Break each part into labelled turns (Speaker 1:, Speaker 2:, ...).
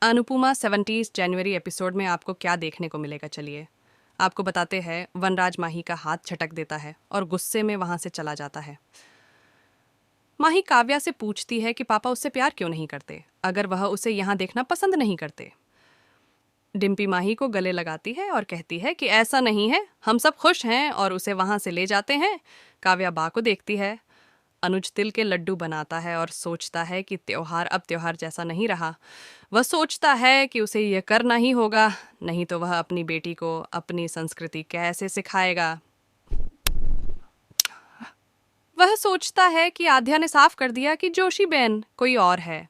Speaker 1: अनुपमा 70 जनवरी episode में आपको क्या देखने को मिलेगा? चलिए आपको बताते हैं। वनराज माही का हाथ झटक देता है और गुस्से में वहां से चला जाता है। माही काव्या से पूछती है कि पापा उससे प्यार क्यों नहीं करते, अगर वह उसे यहाँ देखना पसंद नहीं करते। डिम्पी माही को गले लगाती है और कहती है कि ऐसा नहीं है, हम सब खुश हैं और उसे वहां से ले जाते हैं। काव्या बा को देखती है। अनुज तिल के लड्डू बनाता है और सोचता है कि त्योहार अब त्योहार जैसा नहीं रहा। वह सोचता है कि उसे यह करना ही होगा, नहीं तो वह अपनी बेटी को अपनी संस्कृति कैसे सिखाएगा। वह सोचता है कि आध्या ने साफ कर दिया कि जोशी बहन कोई और है।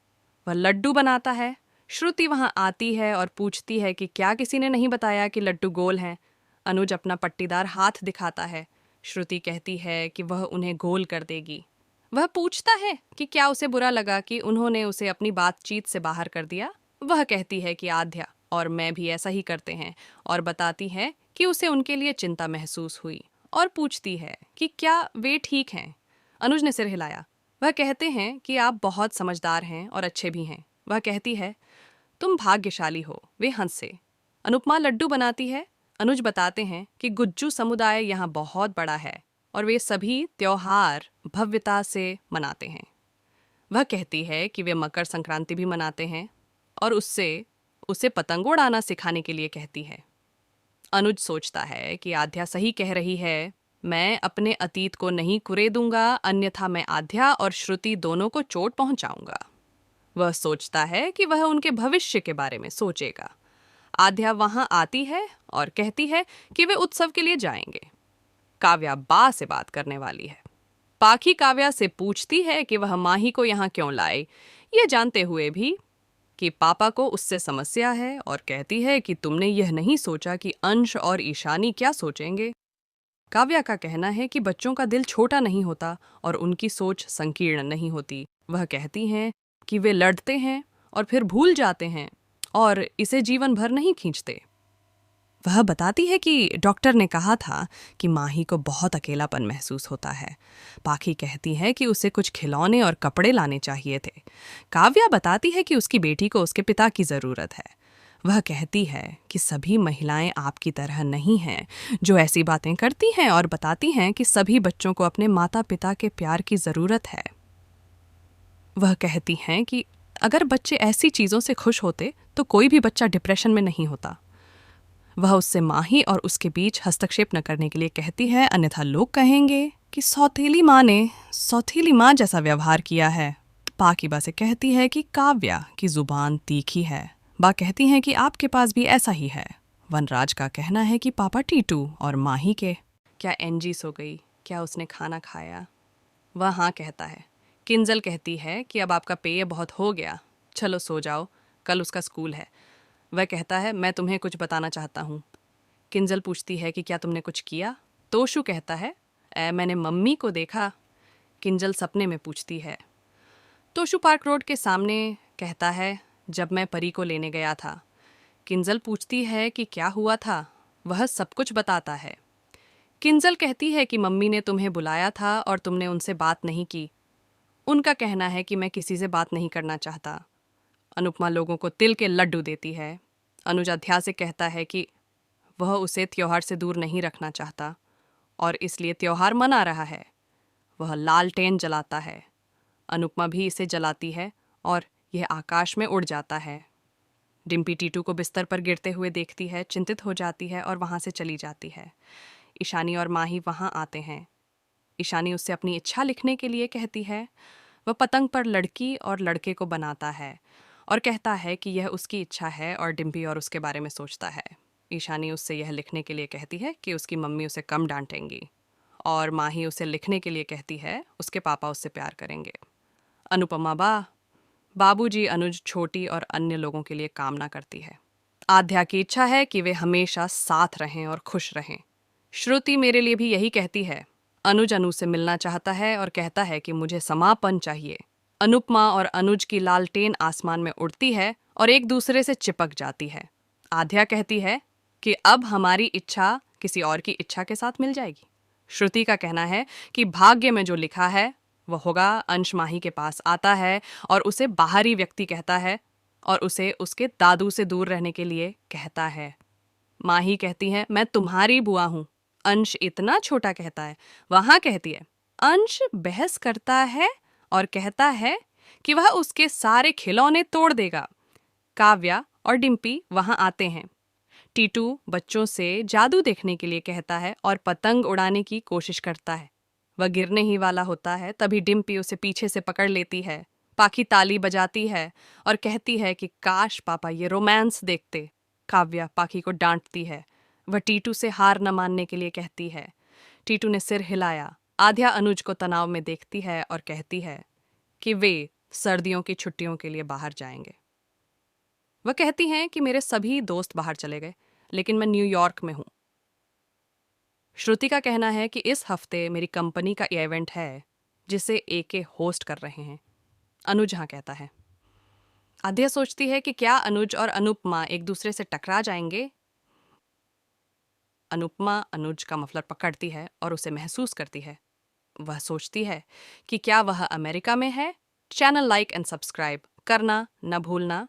Speaker 1: वह लड्डू बनाता है। श्रुति वहां आती है और पूछती है कि क्या किसी ने नहीं बताया कि लड्डू गोल हैं। अनुज अपना पट्टीदार हाथ दिखाता है। श्रुति कहती है कि वह उन्हें गोल कर देगी। वह पूछता है कि क्या उसे बुरा लगा कि उन्होंने उसे अपनी बातचीत से बाहर कर दिया। वह कहती है कि आध्या और मैं भी ऐसा ही करते हैं और बताती है कि उसे उनके लिए चिंता महसूस हुई और पूछती है कि क्या वे ठीक हैं। अनुज ने सिर हिलाया। वह कहते हैं कि आप बहुत समझदार हैं और अच्छे भी हैं। वह कहती है तुम भाग्यशाली हो। वे हंसे। अनुपमा लड्डू बनाती है। अनुज बताते हैं कि गुज्जू समुदाय यहाँ बहुत बड़ा है और वे सभी त्योहार भव्यता से मनाते हैं। वह कहती है कि वे मकर संक्रांति भी मनाते हैं और उससे उसे पतंग उड़ाना सिखाने के लिए कहती है। अनुज सोचता है कि आध्या सही कह रही है। मैं अपने अतीत को नहीं कुरेदूंगा, अन्यथा मैं आध्या और श्रुति दोनों को चोट पहुंचाऊंगा। वह सोचता है कि वह उनके भविष्य के बारे में सोचेगा। आध्या वहां आती है और कहती है कि वे उत्सव के लिए जाएंगे। काव्या बा से बात करने वाली है। पाखी काव्या से पूछती है कि वह माही को यहाँ क्यों लाए, ये जानते हुए भी कि पापा को उससे समस्या है, और कहती है कि तुमने यह नहीं सोचा कि अंश और ईशानी क्या सोचेंगे। काव्या का कहना है कि बच्चों का दिल छोटा नहीं होता और उनकी सोच संकीर्ण नहीं होती। वह कहती हैं कि वे लड़ते हैं और फिर भूल जाते हैं और इसे जीवन भर नहीं खींचते। वह बताती है कि डॉक्टर ने कहा था कि माही को बहुत अकेलापन महसूस होता है। पाखी कहती है कि उसे कुछ खिलौने और कपड़े लाने चाहिए थे। काव्या बताती है कि उसकी बेटी को उसके पिता की ज़रूरत है। वह कहती है कि सभी महिलाएं आपकी तरह नहीं हैं जो ऐसी बातें करती हैं, और बताती हैं कि सभी बच्चों को अपने माता पिता के प्यार की ज़रूरत है। वह कहती हैं कि अगर बच्चे ऐसी चीज़ों से खुश होते तो कोई भी बच्चा डिप्रेशन में नहीं होता। वह उससे माही और उसके बीच हस्तक्षेप न करने के लिए कहती है, अन्यथा लोग कहेंगे कि सौतेली माँ जैसा व्यवहार किया है। पाकी बा से कहती है कि काव्या की जुबान तीखी है। बा कहती हैं कि आपके पास भी ऐसा ही है। वनराज का कहना है कि पापा टीटू और माही के क्या एनजी सो गई, क्या उसने खाना खाया? वह हाँ कहता है। किंजल कहती है कि अब आपका पेय बहुत हो गया, चलो सो जाओ, कल उसका स्कूल है। वह कहता है मैं तुम्हें कुछ बताना चाहता हूँ। किंजल पूछती है कि क्या तुमने कुछ किया? तोशु कहता है मैंने मम्मी को देखा। किंजल सपने में पूछती है। तोशु पार्क रोड के सामने कहता है जब मैं परी को लेने गया था। किंजल पूछती है कि क्या हुआ था? वह सब कुछ बताता है। किंजल कहती है कि मम्मी ने तुम्हें बुलाया था और तुमने उनसे बात नहीं की। उनका कहना है कि मैं किसी से बात नहीं करना चाहता। अनुपमा लोगों को तिल के लड्डू देती है। अनुज अध्या से कहता है कि वह उसे त्योहार से दूर नहीं रखना चाहता और इसलिए त्योहार मना रहा है। वह लालटेन जलाता है। अनुपमा भी इसे जलाती है और यह आकाश में उड़ जाता है। डिम्पी टीटू को बिस्तर पर गिरते हुए देखती है, चिंतित हो जाती है और वहाँ से चली जाती है। ईशानी और माही वहाँ आते हैं। ईशानी उससे अपनी इच्छा लिखने के लिए कहती है। वह पतंग पर लड़की और लड़के को बनाता है और कहता है कि यह उसकी इच्छा है और डिम्पी और उसके बारे में सोचता है। ईशानी उससे यह लिखने के लिए कहती है कि उसकी मम्मी उसे कम डांटेंगी, और माही उसे लिखने के लिए कहती है उसके पापा उससे प्यार करेंगे। अनुपमा बाबूजी, अनुज, छोटी और अन्य लोगों के लिए कामना करती है। आध्या की इच्छा है कि वे हमेशा साथ रहें और खुश रहें। श्रुति मेरे लिए भी यही कहती है। अनुज अनु से मिलना चाहता है और कहता है कि मुझे समापन चाहिए। अनुपमा और अनुज की लालटेन आसमान में उड़ती है और एक दूसरे से चिपक जाती है। आध्या कहती है कि अब हमारी इच्छा किसी और की इच्छा के साथ मिल जाएगी। श्रुति का कहना है कि भाग्य में जो लिखा है वह होगा। अंश माही के पास आता है और उसे बाहरी व्यक्ति कहता है और उसे उसके दादू से दूर रहने के लिए कहता है। माही कहती है, मैं तुम्हारी बुआ हूँ। अंश इतना छोटा कहता है। वहाँ कहती है। अंश बहस करता है और कहता है कि वह उसके सारे खिलौने तोड़ देगा। काव्या और डिम्पी वहाँ आते हैं। टीटू बच्चों से जादू देखने के लिए कहता है और पतंग उड़ाने की कोशिश करता है। वह गिरने ही वाला होता है, तभी डिम्पी उसे पीछे से पकड़ लेती है। पाखी ताली बजाती है और कहती है कि काश पापा ये रोमांस देखते। काव्या पाखी को डांटती है। वह टीटू से हार न मानने के लिए कहती है। टीटू ने सिर हिलाया। आध्या अनुज को तनाव में देखती है और कहती है कि वे सर्दियों की छुट्टियों के लिए बाहर जाएंगे। वह कहती हैं कि मेरे सभी दोस्त बाहर चले गए, लेकिन मैं न्यूयॉर्क में हूँ। श्रुति का कहना है कि इस हफ्ते मेरी कंपनी का इवेंट है जिसे एके होस्ट कर रहे हैं। अनुज हाँ कहता है। आध्या सोचती है कि क्या अनुज और अनुपमा एक दूसरे से टकरा जाएंगे। अनुपमा अनुज का मफलर पकड़ती है और उसे महसूस करती है। वह सोचती है कि क्या वह अमेरिका में है। चैनल लाइक एंड सब्सक्राइब करना न भूलना।